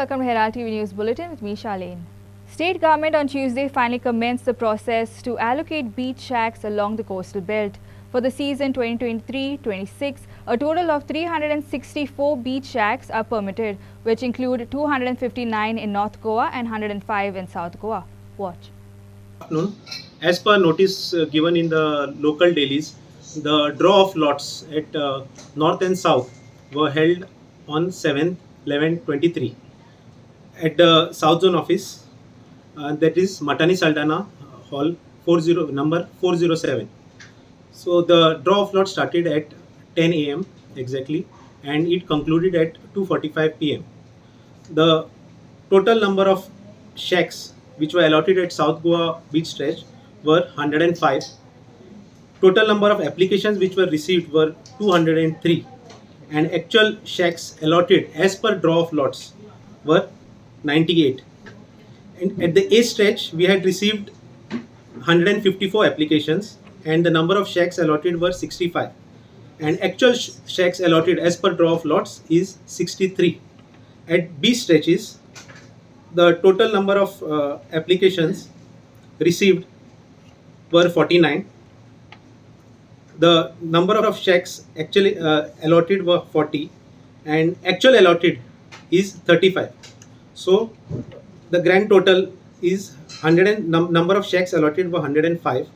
welcome to Herald TV News Bulletin with me, Charlene. State government on Tuesday finally commenced the process to allocate beach shacks along the coastal belt. For the season 2023-26, a total of 364 beach shacks are permitted, which include 259 in North Goa and 105 in South Goa. Watch. Afternoon. As per notice given in the local dailies, the draw of lots at north and south were held on 7th, 11th, 23 at the South Zone office, that is Matani Saldana Hall, number 407. So the draw of lots started at 10 a.m. exactly, and it concluded at 2:45 p.m. The total number of shacks which were allotted at South Goa beach stretch were 105. Total number of applications which were received were 203, and actual shacks allotted as per draw of lots were 98. And at the A stretch, we had received 154 applications, and the number of shacks allotted were 65. And actual shacks allotted as per draw of lots is 63. At B stretches, the total number of applications received were 49. The number of shacks actually allotted were 40, and actual allotted is 35. So the grand total is 100 and number of shacks allotted were 105.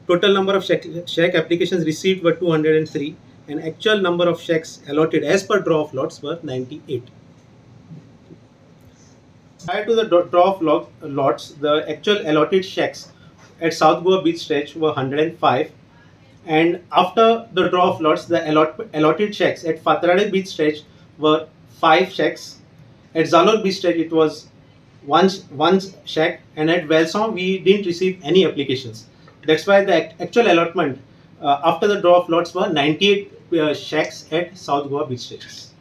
Total number of shack applications received were 203, and actual number of shacks allotted as per draw of lots were 98. Prior to the draw of lots, the actual allotted shacks at South Goa beach stretch were 105, and after the draw of lots, the allotted shacks at Fatarade beach stretch were 5 shacks. At Zalor beach stretch, it was one shack, and at Velson, we didn't receive any applications. That's why the actual allotment after the draw of lots were 98 shacks at South Goa beach stretches.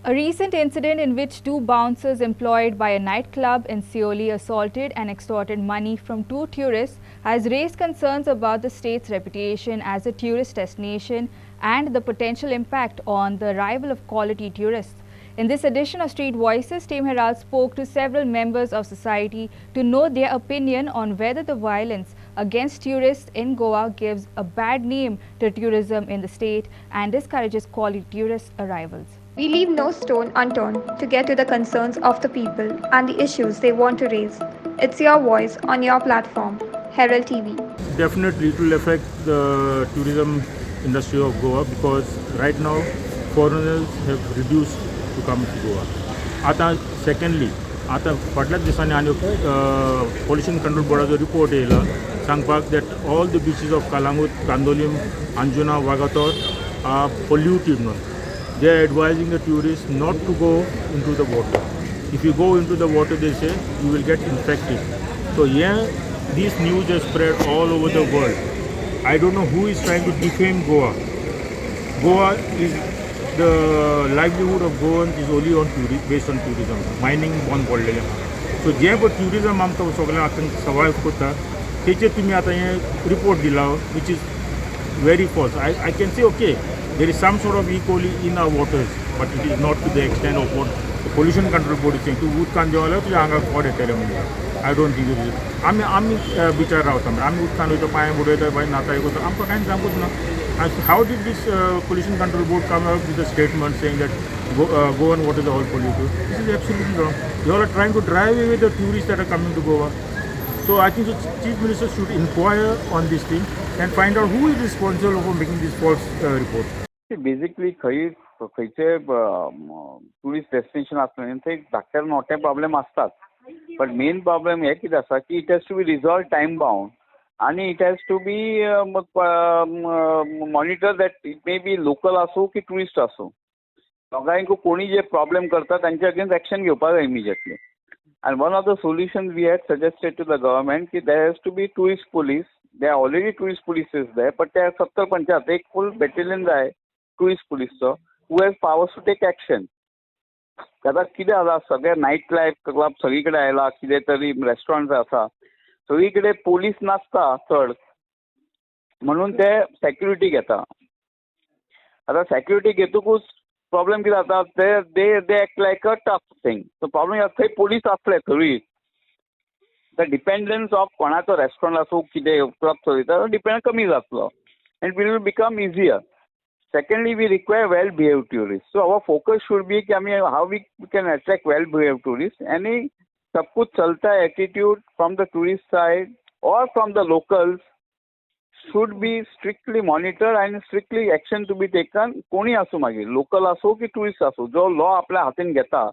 A recent incident in which 2 bouncers employed by a nightclub in Seoli assaulted and extorted money from 2 tourists has raised concerns about the state's reputation as a tourist destination and the potential impact on the arrival of quality tourists. In this edition of Street Voices, Team Herald spoke to several members of society to know their opinion on whether the violence against tourists in Goa gives a bad name to tourism in the state and discourages quality tourist arrivals. We leave no stone unturned to get to the concerns of the people and the issues they want to raise. It's your voice on your platform, Herald TV. Definitely it will affect the tourism industry of Goa because right now foreigners have reduced to come to Goa. आता secondly, आता फाटल्याच दिसांनी आनी pollution control board'aचो report येयला सांगपाक that all the beaches of Kalangut, Kandolim, Anjuna, Wagator are polluted now. They are advising the tourists not to go into the water. If you go into the water, they say you will get infected. So yeah, this news has spread all over the world. I don't know who is trying to defame Goa. Goa is the livelihood of Goans is only on based on tourism. Mining one world. So जे पण tourism आमकां सगळ्यांक आतां survive करता तेचेर तुमी आतां हे report दिला which is very false. I can say okay. There is some sort of E. coli in our waters, but it is not to the extent of what the pollution control board is saying. To wood can jawala to anga for I don't think it is. आम्ही बिचार रावता आम्ही उदकान वयता पांय बुडयता bye नाता करता आमकां कांय सांगूच ना. And how did this pollution control board come out with a statement saying that Goan water is all polluted? This is absolutely wrong. You all are trying to drive away the tourists that are coming to Goa. So I think the Chief Minister should inquire on this thing and find out who is responsible for making this false report. Basically खंयचे tourist destination आसता थंय धाकटे मोठे problem आसतात but main problem हे कितें आसा की it has to be resolve time bound आनी it has to be monitor that it may be local आसूं की टुरिस्ट आसूं दोगांयक कोणी जे प्रॉब्लेम करता तांचे अगेन्स्ट एक्शन घेवपाक जाय immediately and one of the solutions we had suggested to the government that there has to be tourist police. There are already tourist polices there, but there are 70 panchat, एक full battalion आहे tourist police who has powers to take action. आता कितें आसा सगळे night life club सगळीकडे आयला कितें तरी रेस्टॉरंट्स आसा सगळीकडे पोलीस नासता चड म्हणून ते सेक्युरिटी घेता आता सेक्युरिटी घेतकूच प्रॉब्लेम कितें जाता they act like a tough thing. So problem थंय पुलीस आसले थंय द डिपेंडन्स ऑफ कोणाचो रेस्टॉरंट आसूं कितें क्लब चलयता तो डिपेंड कमी जातलो and it will become easier. Secondly, we require well-behaved tourists. So our focus should be how we can attract well-behaved tourists. Any सब कुछ चलता है attitude from the tourist side or from the locals should be strictly monitored and strictly action to be taken. कोणी असो मागीर local असो की tourist असो जो लॉ आपल्या हातीन घेता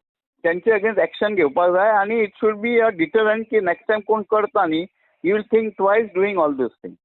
त्यांचे अगेन्स्ट एक्शन घेवपाक जाय आणि इट शूड बी अ डिटरंट की नेक्स्ट टाइम कोण करता न्ही you will think twice doing all this thing.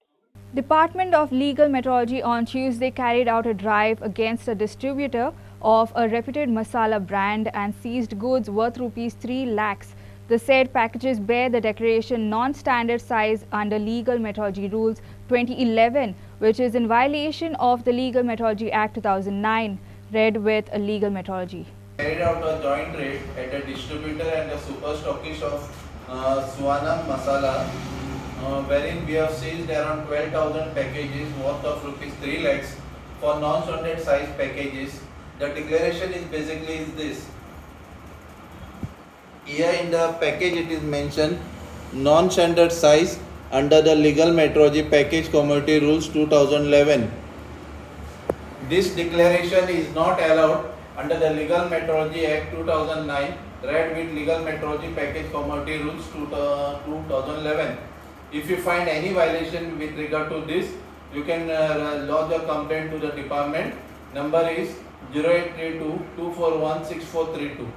Department of Legal Metrology on Tuesday carried out a drive against a distributor of a reputed masala brand and seized goods worth rupees 3 lakhs. The said packages bear the declaration non-standard size under Legal Metrology Rules 2011, which is in violation of the Legal Metrology Act 2009. Read with a Legal Metrology. Carried out a joint raid at a distributor and a super stockist of Suwana Masala, wherein we have seized around 12,000 packages worth of rupees 3 lakhs for non-standard size packages. The declaration is basically this. Here in the package it is mentioned non-standard size under the Legal Metrology Package Committee Rules 2011. This declaration is not allowed under the Legal Metrology Act 2009, read with Legal Metrology Package Committee Rules 2011. If you find any violation with regard to this, you can lodge a complaint to the department. Number is 0832 241 6432.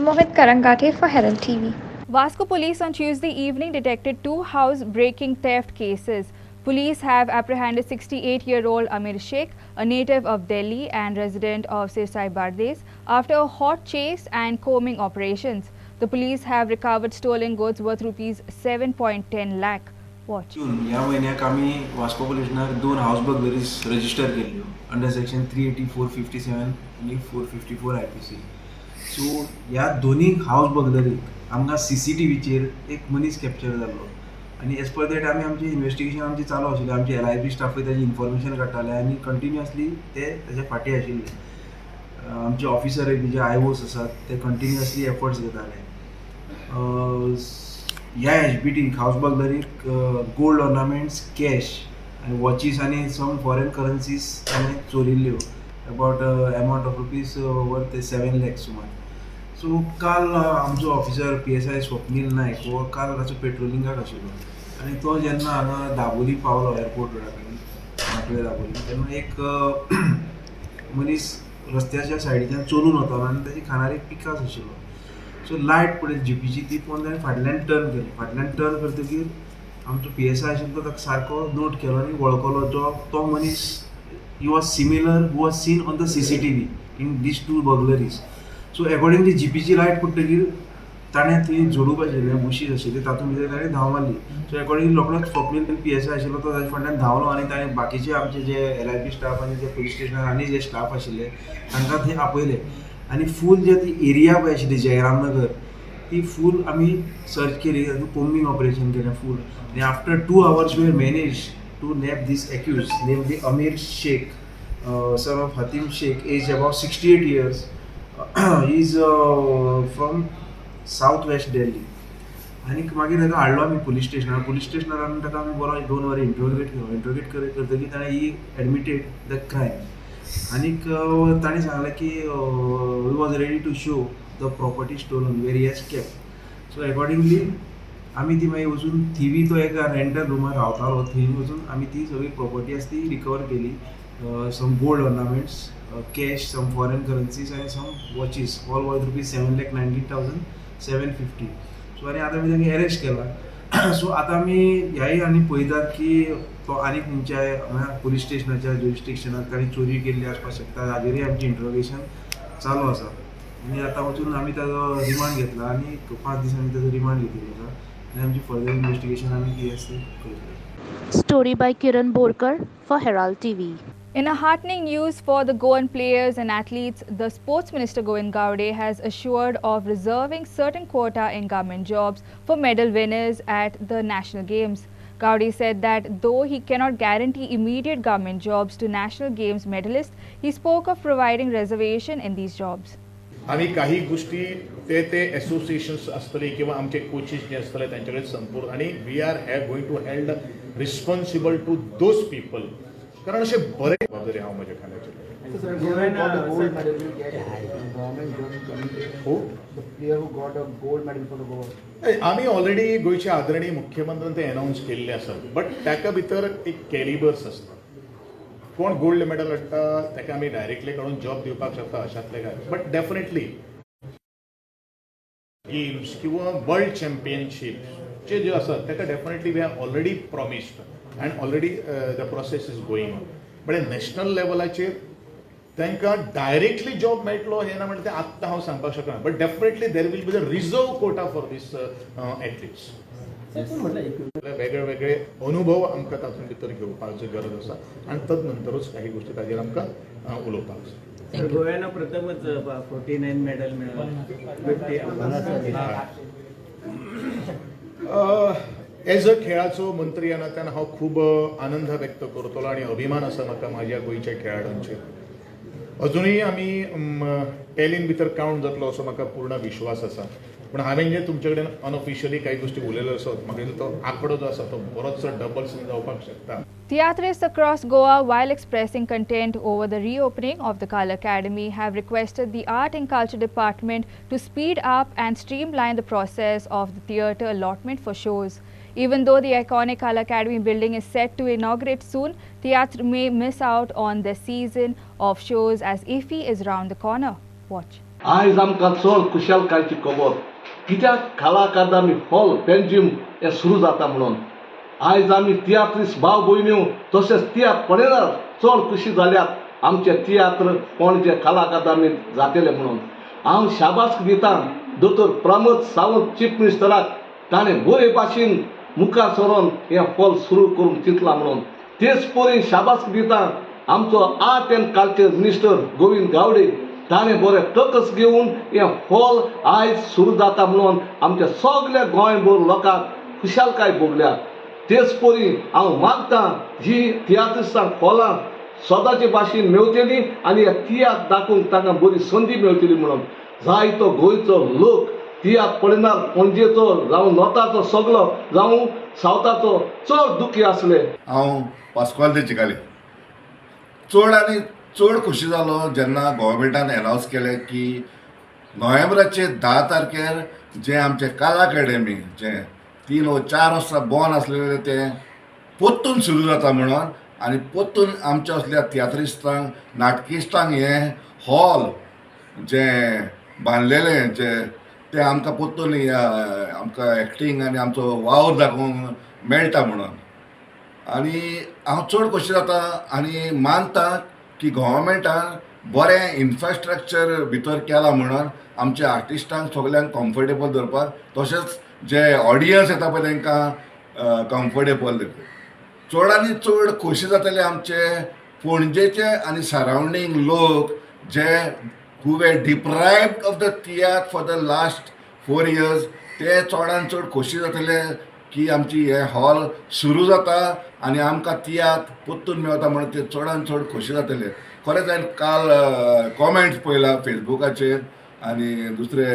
Mohit Karangate for Herald TV. Vasco police on Tuesday evening detected 2 house-breaking theft cases. Police have apprehended 68-year-old Amir Sheikh, a native of Delhi and resident of Sirsai Bardes, after a hot chase and combing operations. The police have recovered stolen goods worth rupees 7.10 lakh. Watch. या महिन्याक आम्ही Vasco पुलिसांक 2 house बर्गलरीज register केल्ल्यो under section 380, 457 आणि 454 IPC. सो ह्या दोन्ही house बर्गलरीक आमकां CCTVचेर एक मनीस कॅप्चर जाल्लो आणि एज पर दॅट आमी आमचें इन्वेस्टिगेशन आमचें चालू आशिल्लें. आमचे LIB स्टाफूय ताची इन्फॉर्मेशन काडटाले आनी कंटिन्युअसली ते ताचे फाटी आशिल्ले. आमचे ऑफिसर जे IOs आसात ते कंटिन्युअसली एफर्ट्स घेताले. ह्या HBT हाऊस बर्गलरीक गोल्ड ऑर्नामेंट्स, कॅश आनी वॉचीस आनी सम फॉरेन करन्सीज ताणें चोरिल्ल्यो about amount of rupees worth 7 lakhs सुमार. सो काल आमचो ऑफिसर PSI स्वप्नील नायक हो काल ताचो पेट्रोलिंगाक आशिल्लो आनी तो जेन्ना हांगा दाबोली पावलो एअरपोर्ट रोडा कडेन माटवे दाबोली तेन्ना एक मनीस रस्त्याच्या सायडीच्यान चलून वतालो आनी ताची खाणार एक पिकास आशिल्लो. सो लायट पडली जीपीची ती पळोवन ताणें फाटल्यान टर्न केली. फाटल्यान टर्न करतकीर आमचो PSI आशिल्लो तो ताका सारको नोट केलो आनी वळखलो तो मनीस he was similar who was seen on the CCTV in these 2 burglaries. So accordingly जीपीची लायट पडटकीर ताणें थंय झोडूप आशिल्ले बुशीज आशिल्ले तातूंत भितर ताणें धांव मारली. सो अकॉर्डिंगली रोखडोच स्वप्नील PSI आशिल्लो तो ताचे फाटल्यान धांवलो आनी ताणें बाकीचे आमचे जे LIB स्टाफ आनी जे पुलीस स्टेशनार आनी जे स्टाफ आशिल्ले तांकां थंय आपयले आनी फूल जे ती एरिया पळय आशिल्ली जयराम नगर ती फूल आमी सर्च केली. कोम्बिंग ऑपरेशन केलें फूल आनी after 2 hours we manage to nab these accused namely Amir Shaikh, son of Hatim Sheikh, aged about 68 years. He is from southwest Delhi. आनी मागीर ताका हाडलो आमी पुलीस स्टेशनार आमी ताका आमी बरो 2 वरां इंट्रोगेट करतकीर ताणें ही एडमिटेड द क्रायम आनीक ताणें सांगलें की he was ready to show the property stolen where he has kept. So accordingly आमी ती मागीर वचून थिवी तो एका रेंटल रूमार रावतालो थंय वचून आमी ती सगळी प्रॉपर्टी आसा ती रिकवर केली. Some gold ornaments, cash, some foreign currencies आनी some watches all worth rupees 7,19,750. So आनी आतां आमी ताका अरेस्ट केला. सो आतां आमी ह्याय आनी पळयतात की तो आनीक खंयच्या पुलीस स्टेशनाच्या ज्युरिस्डिक्शनाक ताणी चोरी केल्ली आसपाक शकता. हाजेरूय आमचें इंट्रोगेशन चालू आसा आनी आतां वचून आमी ताजो रिमांड घेतला आनी 5 दिसांनी ताजो रिमांड घेतिल्लो आसा आनी आमची फर्दर इन्वेस्टिगेशन आमी कितें आसा तें करतले. Story by Kiran Borkar for Herald TV. In a heartening news for the Goan players and athletes, the Sports Minister Govind Gowde has assured of reserving certain quota in government jobs for medal winners at the National Games. Gowdy said that though he cannot guarantee immediate government jobs to National Games medalists, he spoke of providing reservation in these jobs. आम्ही काही गोष्टी ते associations असतले किंवा आमचे coaches जे असतले त्यांच्याकडे संपूर्ण आणि we are going to held responsible to those people कारण असे बरे जबाबदारी हांव म्हज्या खांद्याचेर आम्ही ऑलरेडी गोयचे आदरणीय मुख्यमंत्र्यान ते अनाउन्स केल्ले आसा बट ताका भितर एक कॅलिबर्स आसता कोण गोल्ड मेडल हाडटा ताका आमी डायरेक्टली काडून जॉब दिवपाक शकता अशातले काय बट डेफिनेटली गेम्स किंवा वर्ल्ड चॅम्पियनशीप जे आसात ताका definitely we have already promised and already the process is going on but national लेवलाचेर तांकां डायरेक्टली जॉब मेळटलो हे ना म्हणजे ते आत्तां हांव सांगपाक शकना but definitely there will be the reserve quota for these athletes वेगळे वेगळे अनुभव आमकां तातूंत भितर घेवपाची गरज आसा आनी तदनंतरूच काही गोष्टी ताजेर आमकां उलोवपाक जाय गोव्यान प्रथमच 49 मेडल एज अ खेळाचो मंत्री ह्या नात्यान हांव खूब आनंद व्यक्त करतलो आनी अभिमान आसा म्हाका म्हाज्या गोंयच्या खेळाडूंचेर अजुनूय आमी टॅलीन भितर कावंट जातलो असो म्हाका पूर्ण विश्वास आसा पण हांवें जे तुमचे कडेन अनऑफिशियली काही गोष्टी उलयल्यो आसात म्हाका तो आंकडो जो आसा तो बरोच डबल जावपाक शकता. Theatrists across Goa, while expressing content over the reopening of the Kala Academy, have requested the Art and Culture Department to speed up and streamline the process of the theatre allotment for shows. Even though the iconic Kala Academy building is set to inaugurate soon, theatre may miss out on the season of shows as IFFI is round the corner. Watch. आयज आमकां चड कुशलकायेची खबर कित्याक कला अकादमी hall Panjim हे सुरू जाता म्हणून आयज आमी तियात्रीस भाव भयण्यो तशेंच तियात्र पळयल्यार चड खुशी जाल्यात आमचे तियात्र पणजे कला अकादमींत जातले म्हणून हांव शाबासकी दितां दोतोर प्रमोद सावंत चीफ मिनिस्टराक ताणें बरे भाशेन मुखार सरून हें हॉल सुरू करूंक चिंतलां म्हणून तेच परी शाबासकी दितां आमचो art and culture minister Govind Gawade ताणें बरें तकस घेवन हें हॉल आयज सुरू जाता म्हणून आमच्या सगळ्या गोंयभर लोकांक खुशालकाय भोगल्या तेच परी हांव मागतां ही तियात्रिस्टांक हॉलां सदांचे भाशेन मेळटली आनी ह्या तियात्र दाखोवंक तांकां बरी संदी मेळटली म्हणून जायतो गोंयचो लोक तियात्र पळयनार पणजेचो जावं नॉर्थाचो सगळो जावं सावथाचो चड दुखी आसले. हांव पास्कोल ते चिकाले चड आनी चड खुशी जालो जेन्ना गोव्हर्मेंटान अनावन्स केलें की नोव्हेंबराचे 10 तारखेर जे आमचे कला अकादमी जे 3 वा 4 वर्सां बंद आसलेले ते परतून सुरू जाता म्हणून आनी परतून आमच्या असल्या तियात्रिस्टांक नाटकिस्टांक हे हॉल जे बांदलेले जे ते आमकां परतून आमकां एक्टींग आनी आमचो वावर दाखोवंक मेळटा म्हणून आनी हांव चड खोशी जाता आनी मानता की गोव्हर्मेंटान बरें इन्फ्रास्ट्रक्चर भितर केलां म्हणून आमच्या आर्टिस्टांक सगल्यांक कम्फर्टेबल दवरपाक तशेंच जे ऑडियन्स येता पळय तांकां कम्फर्टेबल चड आनी चड खोशी जातले आमचे पणजेचे आनी सरावंडींग लोक जे who were deprived of the theatre for the last 4 years ते चडान चड खोशी जातले की आमची हे हॉल सुरू जाता आनी आमकां तियात्र परतून मेळटा म्हणून ते चडान चड खोशी जातले. खरेंच हांवें काल कॉमेंट्स पळयला फेसबुकाचेर आनी दुसरे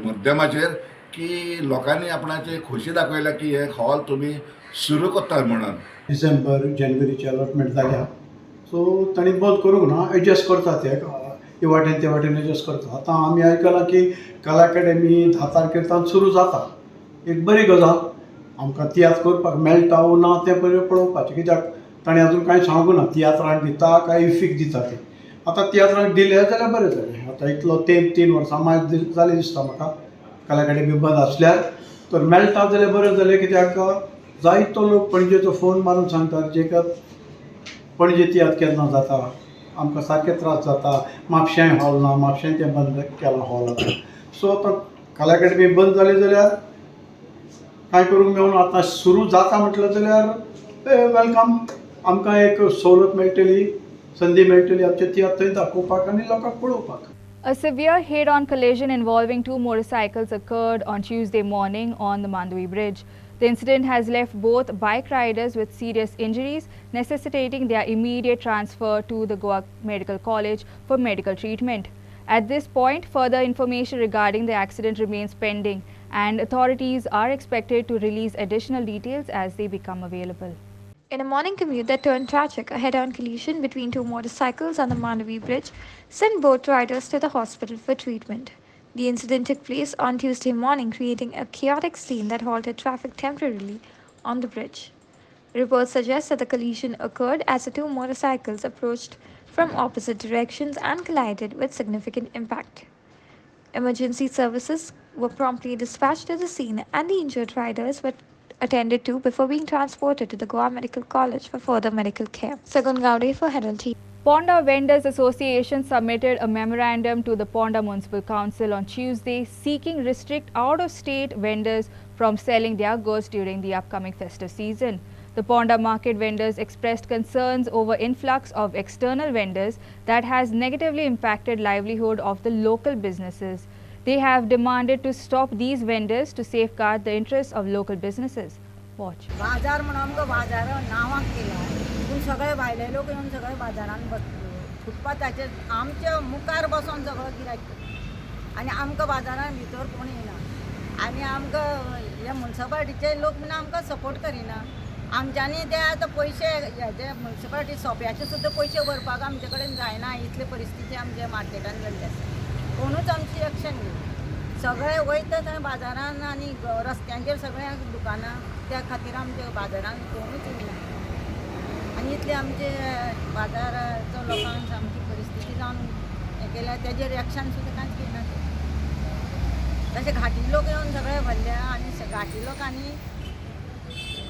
माध्यमाचेर की लोकांनी आपणाची खोशी दाखयल्या की हे हॉल तुमी सुरू करतात म्हणून. डिसेंबर जानेवारीची अलॉटमेंट जाल्या सो तांणी बंद करूंक ना एडजस्ट करतात हे वाटेन ते वाटेन एडजस्ट करता. आतां आमी आयकलां की कला अकादमी 10 तारखेर सुरू जाता एक बरी गजाल आमकां तियात्र करपाक मेळटा वो ना तें पयलीं पळोवपाचें कित्याक ताणें अजून कांय सांगूं ना तियात्रांक दिता काय इफीक दिता ते. आतां तियात्रांक दिलें जाल्यार बरें जालें. आतां इतलो 3 वर्सां मात जाली दिसता म्हाका कला अकादमी बंद आसल्यार तर मेळटा जाल्यार बरें जालें कित्याक जायतो लोक पणजेचो फोन मारून सांगतात जे पणजे तियात्र केन्ना जाता आमकां सारके त्रास जाता म्हापश्याय हॉल ना म्हापश्याय तें बंद केलां हॉल आतां. सो आतां कला अकादमी बंद जाली जाल्यार काय करूंक मेळून आतां सुरू जाता म्हटलें जाल्यार वेलकम आमकां एक सवलत मेळटली संदी मेळटली आमचे तियात्र थंय दाखोवपाक आनी लोकांक पळोवपाक. A severe head-on collision involving 2 motorcycles occurred on Tuesday morning on the Mandui Bridge. The incident has left both bike riders with serious injuries, necessitating their immediate transfer to the Goa Medical College for medical treatment. At this point, further information regarding the accident remains pending, and authorities are expected to release additional details as they become available. In a morning commute that turned tragic, a head-on collision between two motorcycles on the Mandavi Bridge sent both riders to the hospital for treatment. The incident took place on Tuesday morning, creating a chaotic scene that halted traffic temporarily on the bridge. Reports suggest that the collision occurred as the two motorcycles approached from opposite directions and collided with significant impact. Emergency services were promptly dispatched to the scene and the injured riders were attended to before being transported to the Goa Medical College for further medical care. Sagun Gowde for Herald TV. Ponda Vendors Association submitted a memorandum to the Ponda Municipal Council on Tuesday seeking restrict out-of-state vendors from selling their goods during the upcoming festive season. The Ponda market vendors expressed concerns over influx of external vendors that has negatively impacted livelihood of the local businesses. They have demanded to stop these vendors to safeguard the interests of local businesses. Watch. बाजार म्हणून आमकां बाजार नांवाक केला पूण सगळे भायले लोक येवन सगळे बाजारान बसले फुटपाथाचेर आमच्या मुखार बसोन सगळो गिरायक करता आनी आमकां बाजारान भितर कोण येना आनी आमकां हे म्युनिसिपालिटीचे लोक म्हणून आमकां सपोर्ट करिना आमच्यांनी ते आतां पयशे हेजे म्युनिसिपालिटी सोप्याचे सुद्दां पयशे भरपाक आमचे कडेन जायना इतले परिस्थिती आमच्या मार्केटान जाल्ली आसा कोणूच आमची एक्शन घेयना सगळे वयता थंय बाजारान आनी रस्त्यांचेर सगळ्या दुकानां त्या खातीर आमच्या बाजारान कोणूच येना आनी इतले आमचे बाजाराचो लोकांक सामकी परिस्थिती जावन हें केल्या तेजेर एक्शन सुद्दां कांयच घेयना तशें घाटी लोक येवन सगळे भरल्या आनी घाटी लोकांनी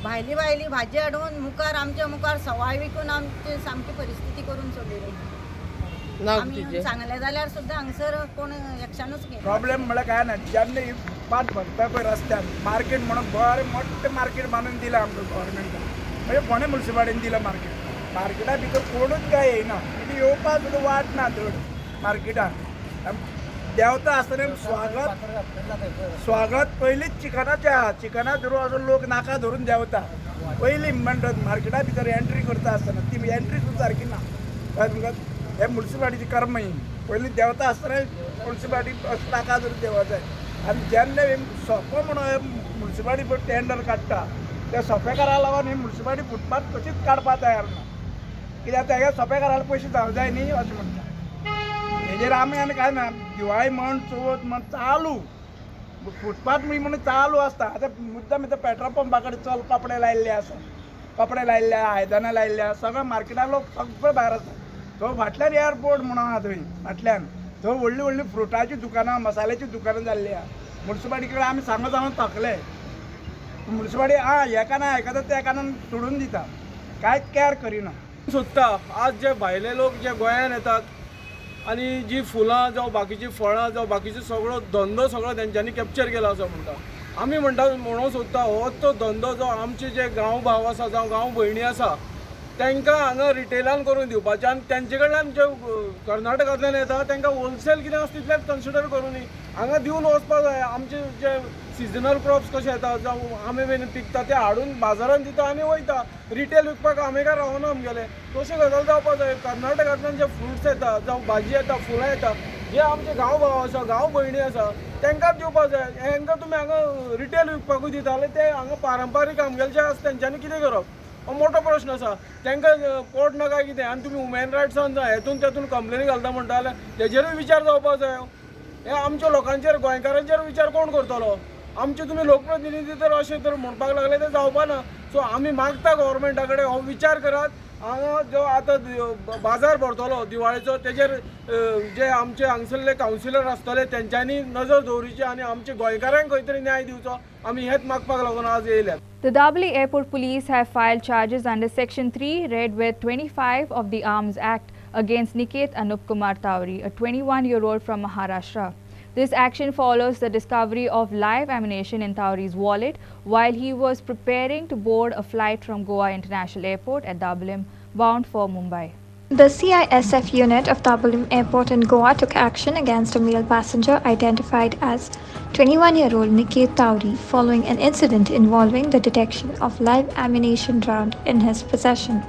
भायली भायली भाजी हाडून मुखार आमच्या मुखार सवाय विकून आमची सामकी परिस्थिती करून सोडलेली आमी सांगले जाल्यार सुद्दां हांगसर कोण एक्शनूच घेयना प्रॉब्लेम म्हळ्यार काय ना जेन्ना पाट भरता पळय रस्त्यान मार्केट म्हणून बरें मोठें मार्केट बांदून दिलां आमकां गव्हर्मेंटान म्हणजे फोंडे म्युनिसिपालिटीन दिलां मार्केटा भितर कोणूच काय येयना कितें येवपाक सुद्दां वाट ना चड मार्केटान देंवता आसतना स्वागत पयलींच चिकनाचें आहा चिकना धरून असो लोक नाका धरून देंवता पयलीं म्हणटात मार्केटा भितर एंट्री करता आसतना ती एंट्री सुद्दां सारकी ना तुमकां हे म्युनिसिपालिटीची कर्म ही पयलीं देंवता आसतना म्युनिसिपालिटी नाका धरून देंवता जाय आनी जेन्ना सोंपो म्हणून हे म्युनिसिपालिटी पळय टेंडर काडटा त्या सोंपेकारा लागून ही म्युनिसिपालिटी फुटपाथ कशीच काडपाक तयार ना कित्याक तेगे सोंपेकाराला पयशे जावं जाय न्ही अशें म्हणटा हेजेर आमी काय ना दिवाळी म्हण चवथ म्हण चालू फुटपाथ म्हणून चालू आसता आतां मुद्दाम इथं पेट्रोल पंपा कडेन चल कपडे लायिल्ले आसा कपडे लायिल्ले आयदनां लायिल्ले सगळे मार्केटान लोक सगळे भायर आसा थंय फाटल्यान एअरपोर्ट म्हणून आहा थंय फाटल्यान थंय व्हडलीं व्हडलीं फ्रुटाची दुकानां मसाल्याची दुकानां जाल्ली आहा म्युनिसिपालिटी कडेन आमी सांगून सांगून थकले म्युनिसिपालिटी हेका ना हेका ते कारणान सोडून दिता कांयच केअर करिना सोदता आज जे भायले लोक जे गोंयान येतात आनी जी फुलां जावं बाकीची फळां जावं बाकीचो सगळो धंदो सगळो तेंच्यांनी कॅप्चर केला असो म्हणटा आमी म्हणटा म्हणून सोदता हो तो धंदो जो आमचे जे गांव भाव आसा जावं गांव भयणी आसा तांकां हांगा रिटेलान करून दिवपाचें आनी तेंचे कडल्यान जे कर्नाटकांतल्यान येता तांकां होलसेल कितें आसा तितलेंच कन्सिडर करून हांगा दिवन वचपाक जाय आमचे जे सिजनल क्रॉप्स कशे येता जावं आंबे बीन पिकता ते हाडून बाजारान दिता आनी वयता रिटेल विकपाक आमी काय रावना आमगेले तशें गजाल जावपाक जाय कर्नाटकांतल्यान जे फ्रुट्स येता जावं भाजी येता फुलां येता जे आमचे गांव भाव आसा गांव भयणी आसा तांकांच दिवपाक जाय हांकां तुमी हांगा रिटेल विकपाकूय दिता जाल्यार ते हांगा पारंपारीक आमगेले जे आसा तेंच्यांनी कितें करप हो मोठो प्रश्न आसा तांकां पोट नाका कितें आनी तुमी ह्युमन रायट्सान हेतून तेतून कंप्लेनी घालता म्हणटा जाल्यार तेजेरूय विचार जावपाक जाय हे आमच्या लोकांचेर गोंयकारांचेर विचार कोण करतलो आमचे तुमी लोकप्रतिनिधी तर अशें तर म्हणपाक लागले ते जावपा ना सो आमी मागता गव्हर्मेंटा कडेन हो विचार करात हांगा जो आतां बाजार भरतलो दिवाळेचो तेजेर जे आमचे हांगसरले कावन्सिलर आसतले तेंच्यांनी नजर दवरची आनी आमच्या गोंयकारांक खंय तरी न्याय दिवचो आमी हेच मागपाक लागून आज येयल्यात. The Dabli Airport Police have filed charges under Section 3, read with 25 of the Arms Act against Niket Anup Kumar Tauri, a 21-year-old from Maharashtra. This action follows the discovery of live ammunition in Tauri's wallet while he was preparing to board a flight from Goa International Airport at Dabolim, bound for Mumbai. The CISF unit of Dabolim Airport in Goa took action against a male passenger identified as 21-year-old Niket Tauri following an incident involving the detection of live ammunition round in his possession.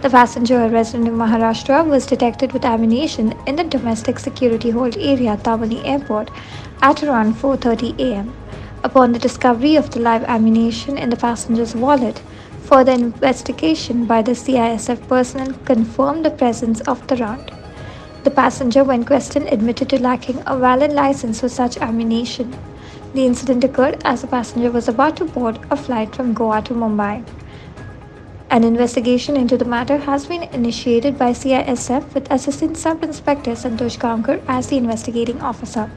The passenger, a resident of Maharashtra, was detected with ammunition in the domestic security hold area Tabani Airport at around 4:30 a.m. Upon the discovery of the live ammunition in the passenger's wallet, further investigation by the CISF personnel confirmed the presence of the round. The passenger, when questioned, admitted to lacking a valid license for such ammunition. The incident occurred as the passenger was about to board a flight from Goa to Mumbai. An investigation into the matter has been initiated by CISF with Assistant Sub Inspector Santosh Kamkar as the investigating officer.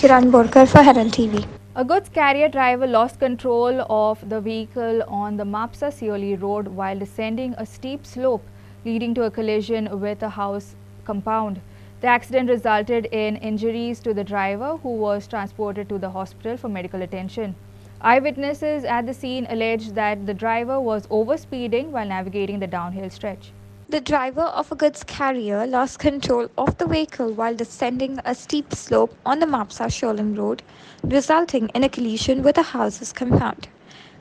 Kiran Borkar for Herald TV. A goods carrier driver lost control of the vehicle on the Mapsa Sioli road while descending a steep slope, leading to a collision with a house compound. The accident resulted in injuries to the driver, who was transported to the hospital for medical attention. Eyewitnesses at the scene alleged that the driver was overspeeding while navigating the downhill stretch. The driver of a goods carrier lost control of the vehicle while descending a steep slope on the Mapsa Sholam road, resulting in a collision with a house's compound.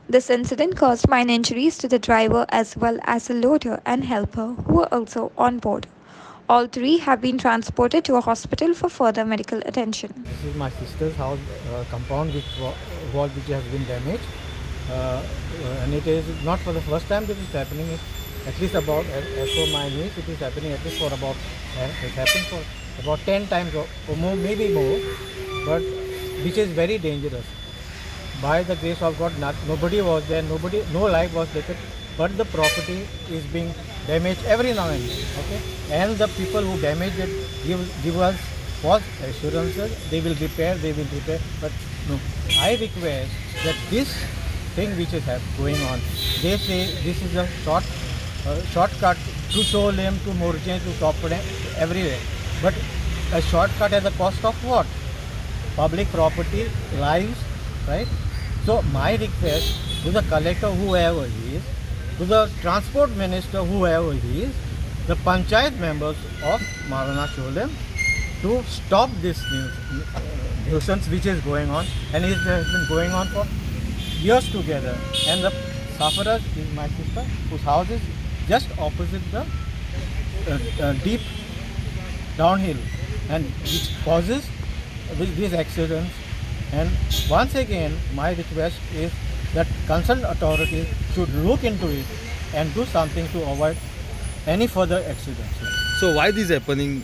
This incident caused minor injuries to the driver as well as the loader and helper who were also on board. All three have been transported to a hospital for further medical attention. This is my sister's house compound wall which has been damaged, and it is not for the first time that it's happening. At least about, as per my news, it is happening at least for about, it happened for about 10 times or more, maybe more, but which is very dangerous. By the grace of God, nobody was there, no life was taken, but the property is being damaged every now and then, okay? And the people who damaged it give us false assurances, they will repair, but no. I request that this thing which is going on, they say this is a shortcut to Solim, to Morje, to Topade, everywhere. But a shortcut at the cost of what? Public property, lives, right? So my request to the collector, whoever he is, to the transport minister, whoever he is, the panchayat members of Marana Sholem, to stop this nuisance which is going on, and it has been going on for years together. And the sufferer is my sister, whose house is just opposite the deep downhill, and which causes these accidents. And once again, my request is that concerned authorities should look into it and do something to avoid any further accidents. So why this happening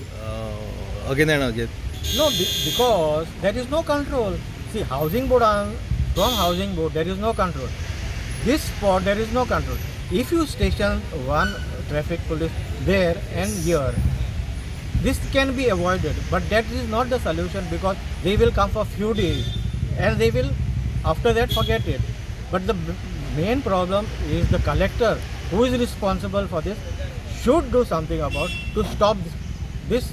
again and again? No, because there is no control. See, housing board, from housing board, there is no control. This spot, there is no control. If you station one traffic police there and here, this can be avoided, but that is not the solution, because they will come for few days and they will after that forget it. But the main problem is the collector, who is responsible for this, should do something about to stop this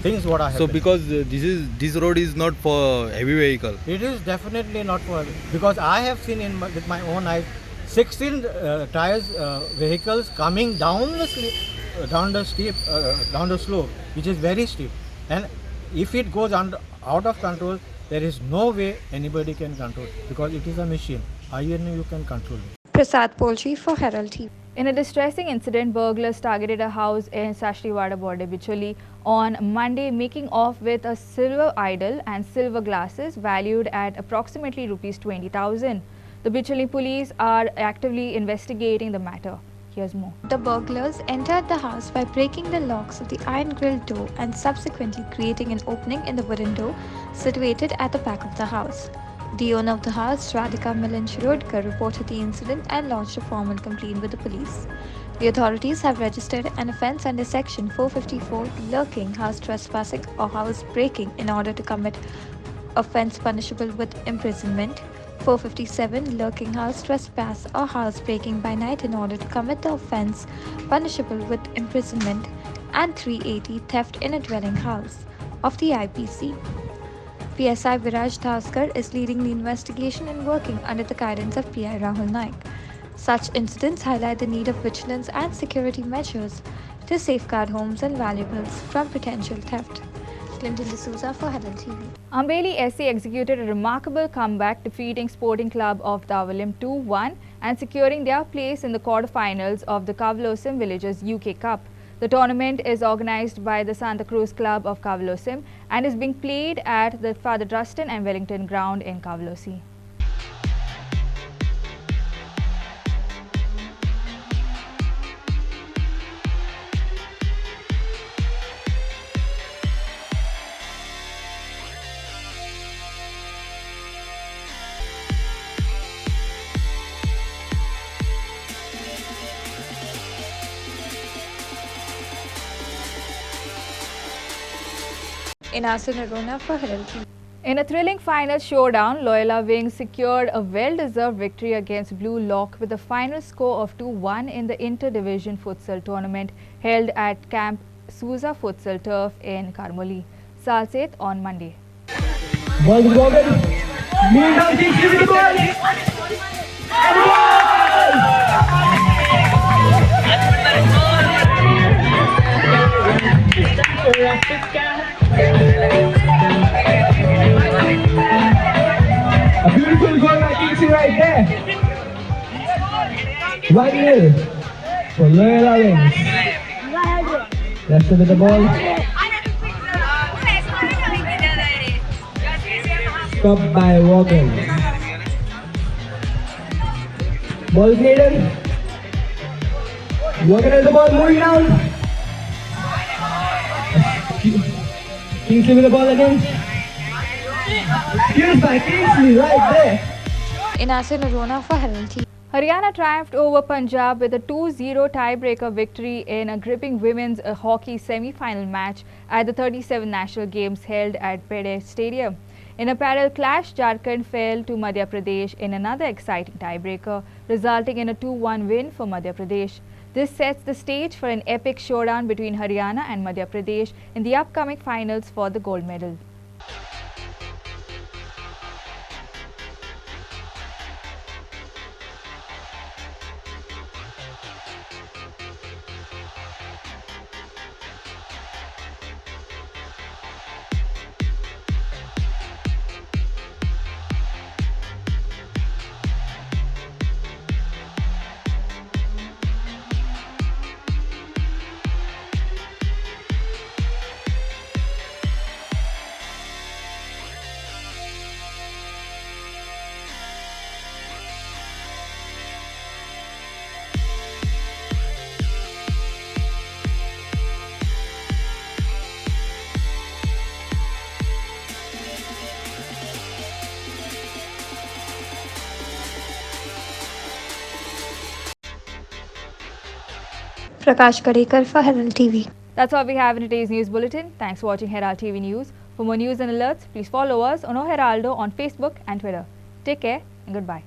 things what are happening. So because this road is not for heavy vehicle. It is definitely not for, because I have seen with my own eyes 16 tires vehicles coming down the slope, which is very steep, and if it goes out of control, there is no way anybody can control, because it is a machine. You can control it. Prasad Polji for Herald TV. In a distressing incident, burglars targeted a house in Sashtriwada, Bordebicholi on Monday, making off with a silver idol and silver glasses valued at approximately Rs 20,000. The Bicholi police are actively investigating the matter. Here's more. The burglars entered the house by breaking the locks of the iron grille door and subsequently creating an opening in the wooden door situated at the back of the house. The owner of the house, Radhika Milan Shirodkar, reported the incident and lodged a formal complaint with the police. The authorities have registered an offence under Section 454, lurking, house trespassing or house breaking in order to commit offence punishable with imprisonment, 457, lurking, house trespass or house breaking by night in order to commit the offence punishable with imprisonment, and 380, theft in a dwelling house of the IPC. PSI Viraj Thaskar is leading the investigation and working under the guidance of PI Rahul Naik. Such incidents highlight the need of vigilance and security measures to safeguard homes and valuables from potential theft. Clinton D'Souza for Herald TV. Ambeli SC executed a remarkable comeback, defeating Sporting Club of Davalim 2-1 and securing their place in the quarterfinals of the Kavalosim Villagers UK Cup. The tournament is organized by the Santa Cruz Club of Kavalosim and is being played at the Father Druston and Wellington ground in Kavalosi. Inasin Arona for Herald TV. In a thrilling final showdown, Loyola Wings secured a well-deserved victory against Blue Lock with a final score of 2-1 in the Inter-Division Futsal tournament held at Camp Souza Futsal Turf in Karmoli, Salseth on Monday. A beautiful goal by Kingsley right there. 1-0 for Loyola Wings. Rest with the ball. Stopped by Walker. Ball cleared. Walker has the ball moving down. Kingsley with the ball again. Excuse by Kingsley right there. Inasin Arona for Herald TV. Haryana triumphed over Punjab with a 2-0 tiebreaker victory in a gripping women's hockey semi-final match at the 37th National Games held at Pede Stadium. In a parallel clash, Jharkhand fell to Madhya Pradesh in another exciting tiebreaker, resulting in a 2-1 win for Madhya Pradesh. This sets the stage for an epic showdown between Haryana and Madhya Pradesh in the upcoming finals for the gold medal. Prakash Kadekar for Herald TV. That's all we have in today's news bulletin. Thanks for watching Herald TV News. For more news and alerts, please follow us on Heraldo on Facebook and Twitter. Take care and goodbye.